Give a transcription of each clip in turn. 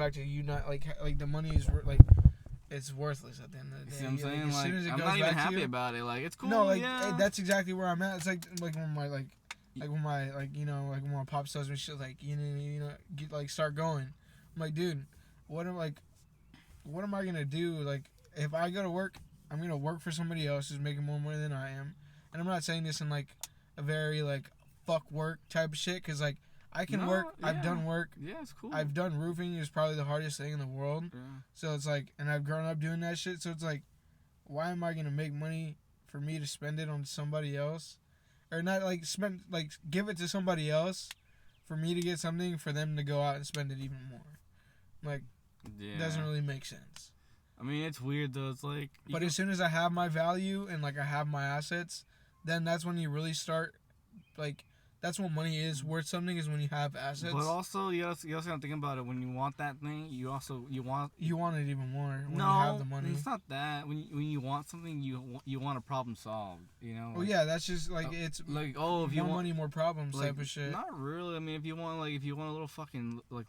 back to you not like the money is it's worthless at the end of the day. See what I'm saying? As soon as it I'm goes not even back happy to you, about it. Like, it's cool. no, like yeah. that's exactly where I'm at. It's like when my when my pops tells me shit like get, like start going. I'm like, dude, what am I gonna do? Like, if I go to work, I'm gonna work for somebody else who's making more money than I am. And I'm not saying this in like a very like fuck work type of shit, because like I can work. Yeah. I've done work. Yeah, it's cool. I've done roofing. Is probably the hardest thing in the world. Yeah. So it's like, and I've grown up doing that shit. So it's like, why am I gonna make money for me to spend it on somebody else, or not like give it to somebody else for me to get something for them to go out and spend it even more? Like, it doesn't really make sense. I mean, it's weird though. It's like, but as soon as I have my value and like I have my assets, then that's when you really start like. That's when money is worth something, is when you have assets. But also, you also gotta think about it. When you want that thing, you want it even more when you have the money. It's not that. When you want something, you want a problem solved. You know. Well, yeah, that's just like it's like, oh, if you want money, more problems like, type of shit. Not really. I mean, if you want a little fucking like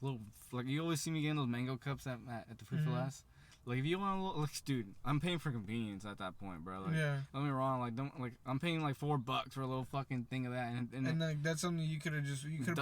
you always see me getting those mango cups at the Food for Less. Like, if you want a little, like, dude, I'm paying for convenience at that point, bro. Like, yeah. Don't get me wrong. Like, I'm paying like $4 for a little fucking thing of that, and like that's something you could have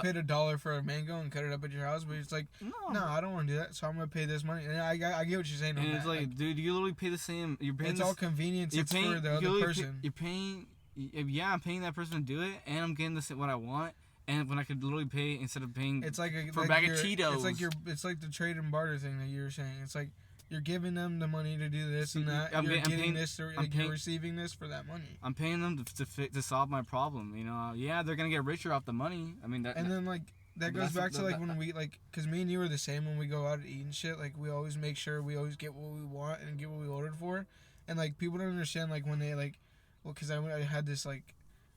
paid $1 for a mango and cut it up at your house, but it's like, no, I don't want to do that, so I'm gonna pay this money. And I get what you're saying. And it's like, dude, you literally pay the same. You're paying. It's all convenience. It's for the other person. You're paying. Yeah, I'm paying that person to do it, and I'm getting what I want. And when I could literally pay instead of paying, it's like for a bag of Cheetos. It's like the trade and barter thing that you were saying. It's like, you're giving them the money to do this and that. You're receiving this for that money. I'm paying them to solve my problem. You know, yeah, they're gonna get richer off the money. I mean, then like that goes back to like when we like, cause me and you are the same when we go out and eat and shit. Like, we always make sure we always get what we want and get what we ordered for. And like, people don't understand like when they like, well, cause I had this like,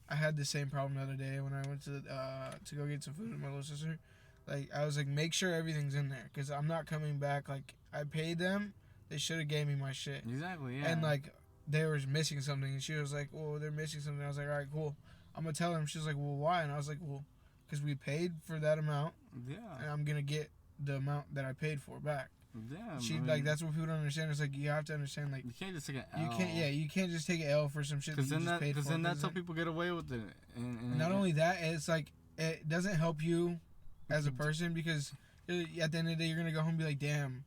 I had the same problem the other day when I went to go get some food with my little sister. Like, I was like, make sure everything's in there, because I'm not coming back. Like, I paid them. They should have gave me my shit. Exactly, yeah. And, like, they were missing something. And she was like, well, they're missing something. I was like, all right, cool. I'm going to tell them. She was like, well, why? And I was like, well, because we paid for that amount. Yeah. And I'm going to get the amount that I paid for back. Yeah, like, that's what people don't understand. It's like, you have to understand, like, you can't just take an L. You can't just take an L for some shit that you just paid for. Because then that's how people get away with it. And not only that, it's like, it doesn't help you as a person, because at the end of the day, you're gonna go home and be like, damn,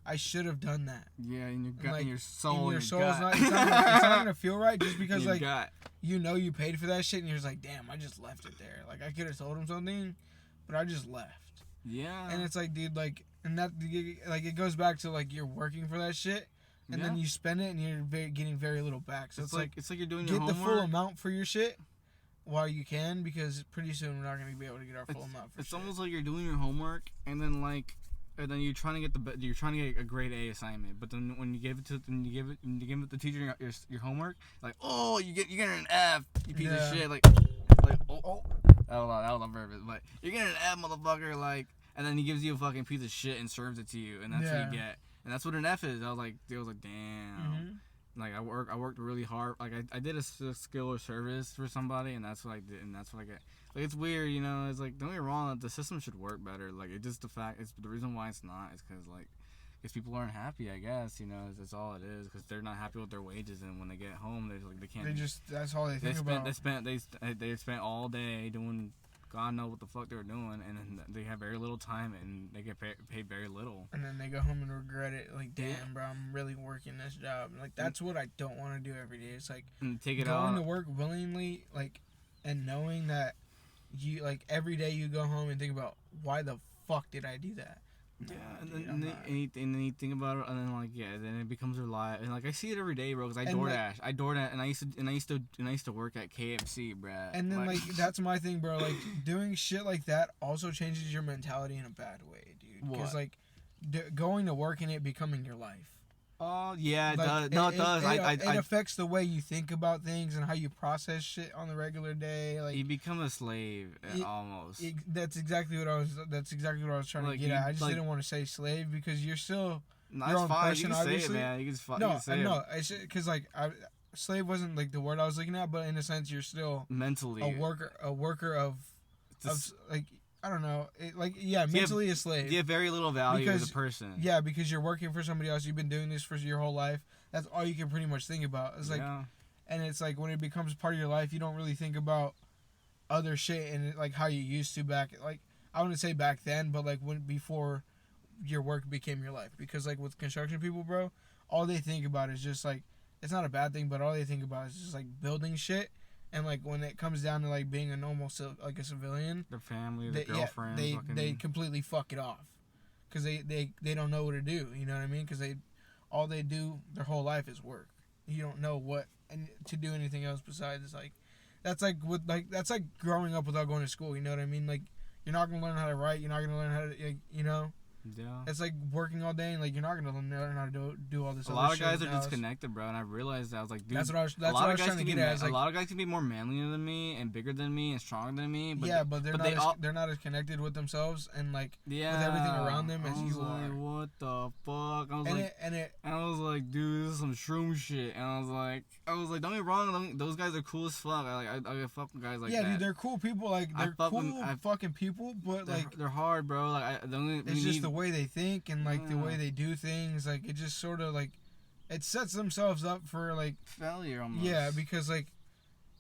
I should have done that. Yeah, in your gut, like, in your soul, your soul's not, it's not gonna feel right, just because like gut. You know you paid for that shit, and you're just like, damn, I just left it there. Like, I could have told him something, but I just left. Yeah. And it's like, dude, like, and that like, it goes back to like, you're working for that shit, and then you spend it, and you're getting very little back. So it's like you're doing your homework. Get the full amount for your shit while you can, because pretty soon we're not going to be able to get our full amount for It's shit. Almost like you're doing your homework, and then you're trying to get a grade A assignment, but then when you give it to the teacher your homework, like, oh, you're getting an F, you piece of shit, like oh that was on purpose, but you're getting an F, motherfucker, like, and then he gives you a fucking piece of shit and serves it to you, and that's what you get, and that's what an F is. I was like, damn. Mm-hmm. Like, I worked really hard. Like, I did a skill or service for somebody, and that's what I did, and that's what I get. Like, it's weird, you know. It's like, don't get me wrong, the system should work better. Like, it's just the reason why it's not is because people aren't happy, I guess, you know. That's all it is, because they're not happy with their wages, and when they get home, they can't. That's all they think about. They spent all day doing God knows what the fuck they were doing, and then they have very little time, and they get paid very little. And then they go home and regret it. Like, damn, bro, I'm really working this job. Like, that's what I don't want to do every day. It's like, going to work willingly, like, and knowing that you, like, every day you go home and think about, why the fuck did I do that? Yeah, and then you think about it, and then like, yeah, then it becomes your life, and like, I see it every day, bro, because I DoorDash, and I used to work at KFC, bro. And then like that's my thing, bro. Like, doing shit like that also changes your mentality in a bad way, dude. Because like, going to work and it becoming your life. Oh yeah, it like, does. No, it does. It affects the way you think about things and how you process shit on the regular day. Like, you become a slave almost. That's exactly what I was trying to get at. I just didn't want to say slave, because you're still your own person. You can obviously say it, man. You can say it. It's because like slave wasn't like the word I was looking at, but in a sense you're still mentally a worker of like, I don't know. Mentally a slave. You have very little value as a person. Yeah, because you're working for somebody else. You've been doing this for your whole life. That's all you can pretty much think about. It's like, and it's like when it becomes part of your life, you don't really think about other shit and like how you used to back. Like I wouldn't say back then, but like before your work became your life. Because like with construction people, bro, all they think about is just like, it's not a bad thing, but all they think about is just like building shit. And like when it comes down to like being a normal like a civilian, their family, their girlfriend, they completely fuck it off, because they don't know what to do. You know what I mean? Because all they do their whole life is work. You don't know what and to do anything else besides like that's like growing up without going to school. You know what I mean? Like you're not gonna learn how to write. You're not gonna learn how to like, you know. Yeah. It's like working all day and like you're not gonna learn how to do all this. A lot of guys are disconnected, bro, and I realized that. I was like, dude, that's what I was trying to get at. A lot of guys can be more manlier than me and bigger than me and stronger than me. But they're not as connected with themselves and like with everything around them as you are. What the fuck? I was like, dude, this is some shroom shit. And I was like, don't get me wrong, those guys are cool as fuck. I fuck with guys like that. Yeah, dude, they're cool people. Like they're cool fucking people, but like they're hard, bro. Like it's just the way they think and like the way they do things. Like it just sort of like it sets themselves up for like failure almost. Yeah, because like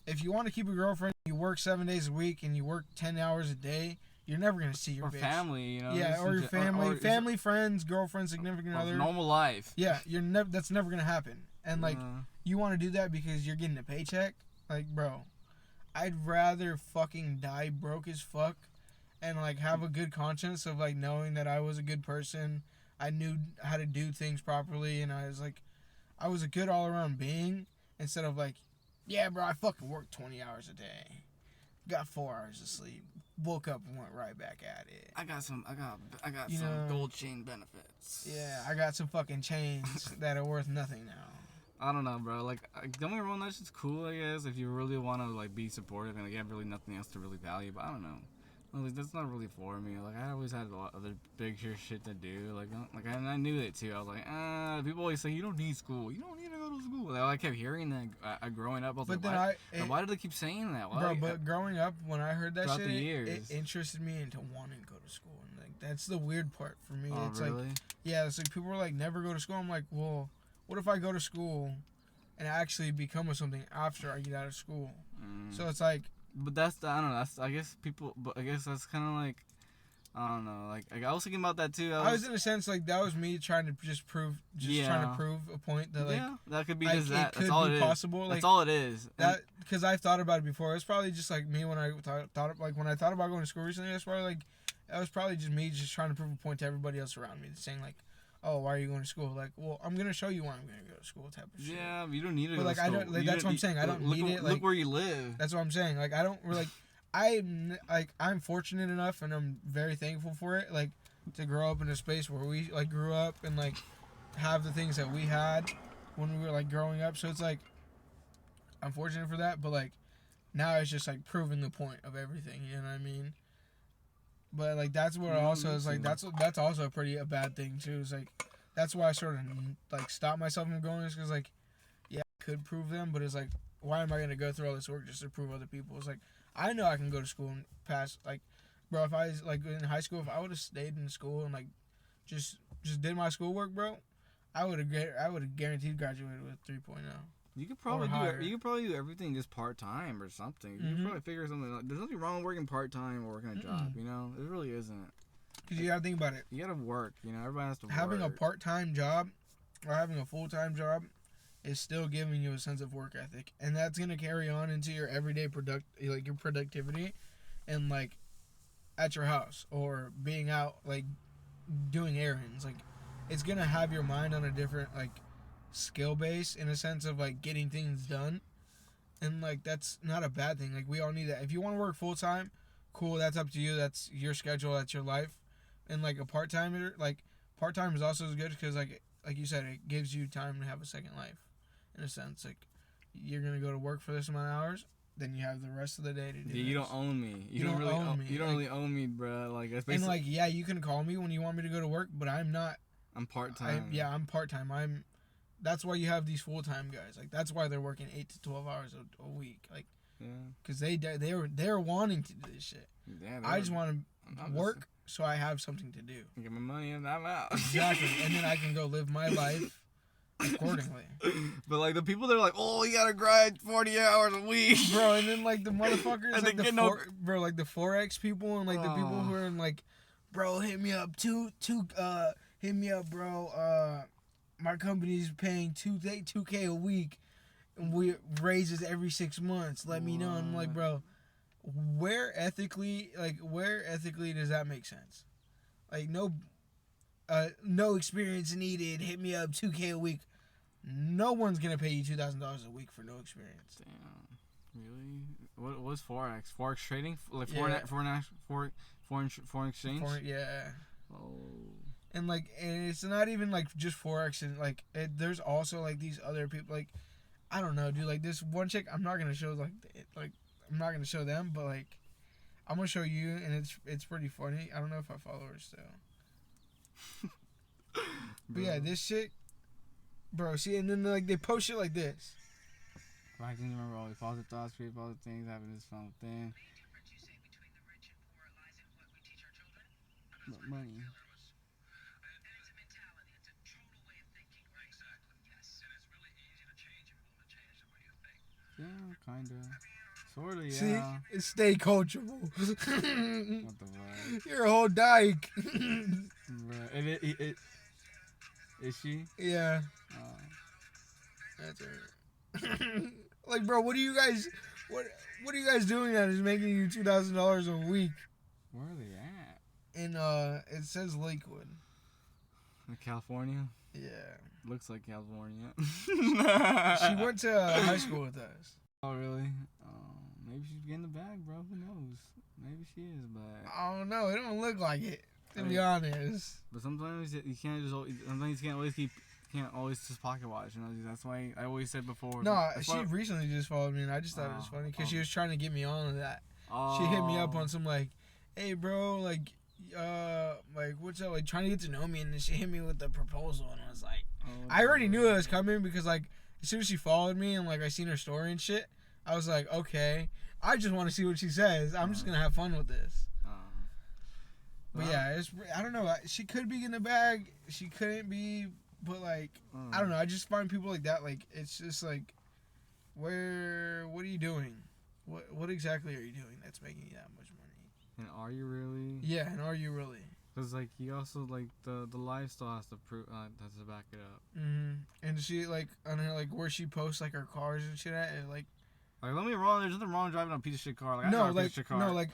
if you want to keep a girlfriend, you work 7 days a week and you work 10 hours a day, you're never gonna see your bitch. Family, you know. Yeah, or your family, friends, girlfriend, significant other. Normal life. Yeah, that's never gonna happen. And like you want to do that because you're getting a paycheck. Like, bro, I'd rather fucking die broke as fuck and like have a good conscience of like knowing that I was a good person. I knew how to do things properly, and I was a good all around being, instead of like, yeah, bro, I fucking worked 20 hours a day, got 4 hours of sleep, woke up and went right back at it. I got some gold chain benefits. Yeah, I got some fucking chains that are worth nothing now. I don't know, bro. Like, don't get me wrong, that's just cool, I guess, if you really want to like be supportive and like you have really nothing else to really value. But I don't know. Like, that's not really for me. Like, I always had a lot of other bigger shit to do. And I knew it too. I was like, people always say you don't need school. You don't need to go to school. Like, I kept hearing that growing up. I was why did they keep saying that? But growing up, when I heard that shit, it interested me into wanting to go to school. And like, that's the weird part for me. Oh, it's really? like, yeah, it's like people were like, never go to school. I'm like, well, what if I go to school and actually become something after I get out of school? So it's like. But I don't know. I guess that's kind of like, I don't know. Like I was thinking about that too. I was in a sense like that was me trying to trying to prove a point that like that could be just that. That's all it is. Possible. Like, that's all it is. That because I've thought about it before. It's probably just like me when I thought like when I thought about going to school recently. That was probably just me just trying to prove a point to everybody else around me, saying like, oh, why are you going to school? Like, well, I'm gonna show you why I'm gonna go to school, type of shit. Yeah, you don't need to go to school. But like, that's what I'm saying. I don't need it. Like, look where you live. That's what I'm saying. Like, I don't really. I'm fortunate enough, and I'm very thankful for it. Like, to grow up in a space where we like grew up and like have the things that we had when we were like growing up. So it's like I'm fortunate for that. But like now it's just like proving the point of everything. You know what I mean? But like that's what also is like that's also a bad thing too. Is like that's why I sort of like stopped myself from going, is because like yeah, I could prove them, but it's like why am I gonna go through all this work just to prove other people? It's like I know I can go to school and pass. Like, bro, if I was like in high school, if I would have stayed in school and like just did my schoolwork, bro, I would have guaranteed graduated with 3.0. You could probably do everything just part time or something. You could probably figure something out. There's nothing wrong with working part time or working a job. You know, it really isn't. Because you gotta think about it. You gotta work. You know, everybody has to work. Having a part time job or having a full time job is still giving you a sense of work ethic, and that's gonna carry on into your everyday your productivity, and like at your house or being out like doing errands. Like it's gonna have your mind on a different like skill base in a sense of like getting things done, and like that's not a bad thing. Like we all need that. If you want to work full time, cool. That's up to you. That's your schedule. That's your life. And like a part time is also as good because like you said, it gives you time to have a second life. In a sense, like you're gonna go to work for this amount of hours, then you have the rest of the day to do. Yeah, you don't own me. You don't really own me. You don't really own me, bro. Like that's basically. And like yeah, you can call me when you want me to go to work, but I'm not. I'm part time. I'm part time. That's why you have these full time guys. Like that's why they're working 8 to 12 hours a week. Like, because they're wanting to do this shit. Yeah, I just want work so I have something to do. Get my money and I'm out. Exactly, and then I can go live my life accordingly. But like the people that are like, oh, you gotta grind 40 hours a week, bro. And then like the motherfuckers, and like bro, like the forex people and like the people who are in like, bro, hit me up, hit me up, bro. My company's paying 2K a week, and we raises every 6 months. Let me know. And I'm like, bro, where ethically does that make sense? Like no experience needed. Hit me up, 2K a week. No one's gonna pay you $2,000 a week for no experience. Damn, really? What was forex? Forex trading, like foreign exchange. Yeah. Oh. And like, and it's not even like just forex, and like, there's also like these other people. Like, I don't know, dude. Like this one chick, I'm not gonna show I'm not gonna show them, but like, I'm gonna show you, and it's pretty funny. I don't know if I follow her still. But yeah, this chick, bro. See, and then like they post shit like this. I can remember all the positive thoughts, create positive things, having this fun thing. Money. Yeah, kinda. Sorta, yeah. See? Stay coachable. What the fuck? You're a whole dyke. It is she? Yeah. That's her. Like, bro, what are you guys doing that is making you $2,000 a week? Where are they at? In it says Lakewood. In California? Yeah. Looks like California. She went to high school with us. Oh, really? Maybe she's getting the bag, bro. Who knows? Maybe she is, but I don't know. It don't look like it, to be honest. But sometimes you can't just. Sometimes you can't always just pocket watch. You know, that's why I always said before. No, she recently just followed me, and I just thought it was funny because she was trying to get me on to that. She hit me up on some like, hey, bro, like what's up? Like trying to get to know me, and then she hit me with the proposal, and I was like, I already knew it was coming because like as soon as she followed me and like I seen her story and shit, I was like, okay, I just want to see what she says. I'm just gonna have fun with this. But yeah, I don't know. She could be in the bag. She couldn't be. But like, I don't know. I just find people like that. Like, it's just like, what are you doing? What exactly are you doing that's making you that much money? And are you really? Yeah, and are you really? Because like you also like the lifestyle has to prove has to back it up. And she like on her like where she posts like her cars and shit at, and like let me wrong. There's nothing wrong with driving a piece of shit car. Like, no, like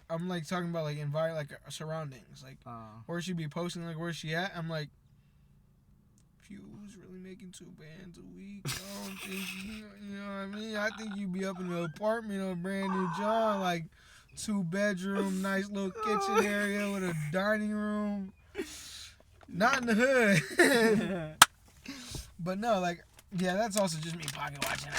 I'm like talking about like like surroundings, like where she be posting like where she at. I'm like, if you was really making $2 bands a week, I don't think you know what I mean. I think you'd be up in an apartment or a brand new job, like 2-bedroom, nice little kitchen area with a dining room. Not in the hood. But no, like. Yeah, that's also just me pocket watching.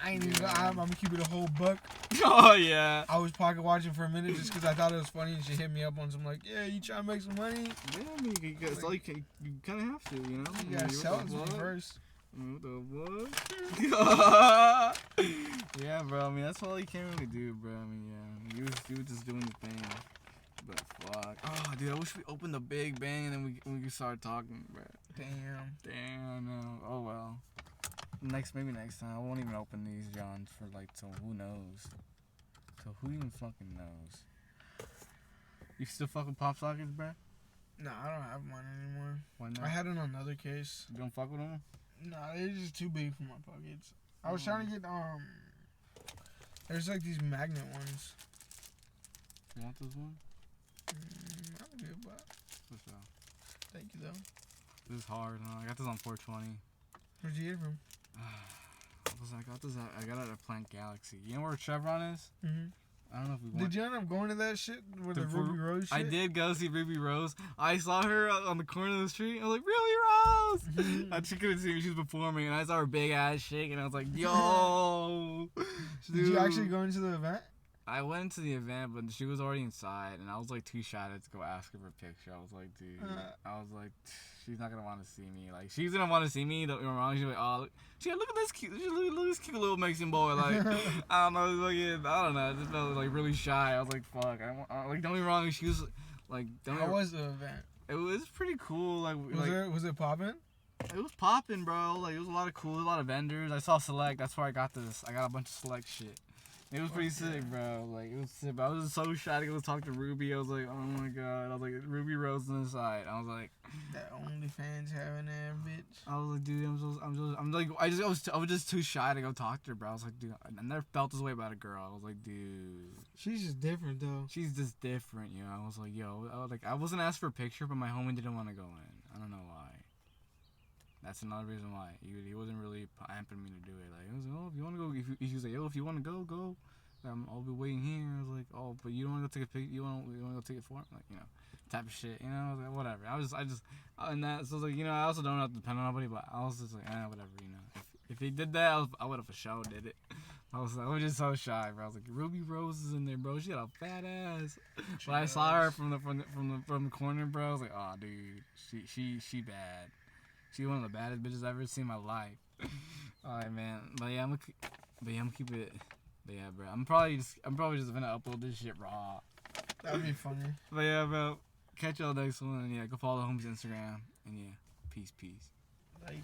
I'm gonna keep it a whole buck. Oh yeah. I was pocket watching for a minute just because I thought it was funny, and she hit me up on some like, yeah, you trying to make some money? Yeah, I mean, you kind of have to, you know. You gotta sell it to me first. What the fuck? Yeah, bro. I mean, that's all you can really do, bro. I mean, yeah, you was just doing the thing. But fuck. Oh, dude, I wish we opened the big bang and then we could start talking, bro. Damn, no. Oh, well. Maybe next time. I won't even open these Johns for, like, till who knows. Till who even fucking knows. You still fuck with pop sockets, bro? No, I don't have mine anymore. Why not? I had it on another case. You don't fuck with them? Nah, they're just too big for my pockets. I was trying to get, there's, like, these magnet ones. You want this one? I'm good, but. What's up? Thank you, though. This is hard, huh? I got this on 420. Where'd you get it from? I got it at Plant Galaxy. You know where Chevron is? I don't know if we went. Did you end up going to that shit with the Ruby Rose shit? I did go see Ruby Rose. I saw her on the corner of the street. I was like, Ruby Rose! She couldn't see me. She was before me. And I saw her big ass shake. And I was like, yo! Did you actually go into the event? I went to the event, but she was already inside, and I was like too shy to go ask her for a picture. I was like, dude, she's not gonna want to see me. Like, she's gonna want to see me. Don't get me wrong. She's like, oh, look at this cute, look at this cute little Mexican boy. Like, I don't know, like, I don't know. I just felt like really shy. I was like, fuck. Like, don't get me wrong. She was like, how was the event? It was pretty cool. Like, was it popping? It was popping, bro. Like, it was a lot of vendors. I saw Select. That's where I got this. I got a bunch of Select shit. It was pretty sick, bro. Like, it was sick. But I was so shy to go talk to Ruby. I was like, oh my god. I was like, Ruby Rose on the side. I was like, that OnlyFans having that bitch. I was like, dude, I was just too shy to go talk to her, bro. I was like, dude, I never felt this way about a girl. I was like, dude, she's just different though. She's just different, you know. I was like, yo, I wasn't asked for a picture, but my homie didn't want to go in. I don't know why. That's another reason why he wasn't really amping me to do it. Like, he was like, oh, if you want to go, he was like, yo, if you want to go. I'll be waiting here. I was like, oh, but you don't want to go take a pic? You want to go take it for him? Like, you know, type of shit. You know, I was like, whatever. And that, so I was like, you know, I also don't have to depend on nobody, but I was just like, whatever, you know. If he did that, I would have for sure did it. I was just so shy, bro. I was like, Ruby Rose is in there, bro. She got a fat ass. When I saw her from the corner, bro, I was like, oh, dude, she bad. She's one of the baddest bitches I've ever seen in my life. Alright, man. But yeah, I'm gonna keep it. But yeah, bro. I'm probably just gonna upload this shit raw. That'd be funny. But yeah, bro. Catch y'all next one. And yeah, go follow the homie's Instagram. And yeah, peace. Later.